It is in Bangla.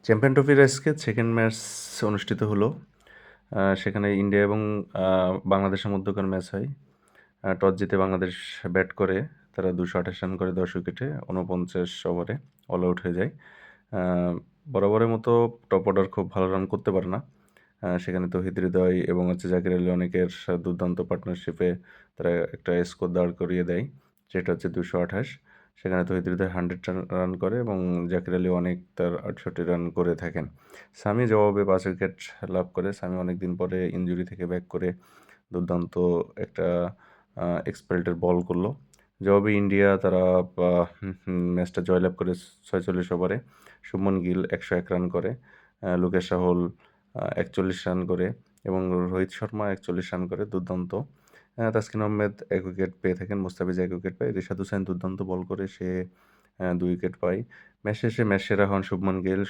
চ্যাম্পিয়ন ট্রফির আজকে সেকেন্ড ম্যাচ অনুষ্ঠিত হলো। সেখানে ইন্ডিয়া এবং বাংলাদেশের মধ্যকার ম্যাচ হয়। টস জিতে বাংলাদেশ ব্যাট করে তারা 228 রান করে 10 উইকেটে 49 ওভারে অল আউট হয়ে যায়। বরাবরের মতো টপ অর্ডার খুব ভালো রান করতে পারে না। সেখানে তৌহিদ হৃদয় এবং জাকির আলী অনেকের দুর্দান্ত পার্টনারশিপে তারা একটা স্কোর দাঁড় করিয়ে দেয়, যেটা হচ্ছে 228। সেখানে তৌহিদ হৃদয় 100 রান করে এবং জাকির আলী অনেক তার 68 রান করে থাকেন। সামি জবাবে 5 উইকেট লাভ করে। সামি অনেক দিন পরে ইনজুরি থেকে ব্যাক করে দুর্দান্ত একটা এক্সপেল্টের বল করলো। জবাবে ইন্ডিয়া তারা ম্যাচটা জয়লাভ করে 46 ওভারে। শুভমন গিল 101 রান করে, লোকেশ রাহুল 41 রান করে এবং রোহিত শর্মা 41 রান করে। দুর্দান্ত। তাসকিন আহমেদ 1 উইকেট পেয়ে থাকেন, মুস্তাফিজ 1 উইকেট পায়, রিশাদ হোসেন দুর্দান্ত বল করে সে 2 উইকেট পায়। ম্যাচ শেষে ম্যাচ সেরা হন শুভমন গিল।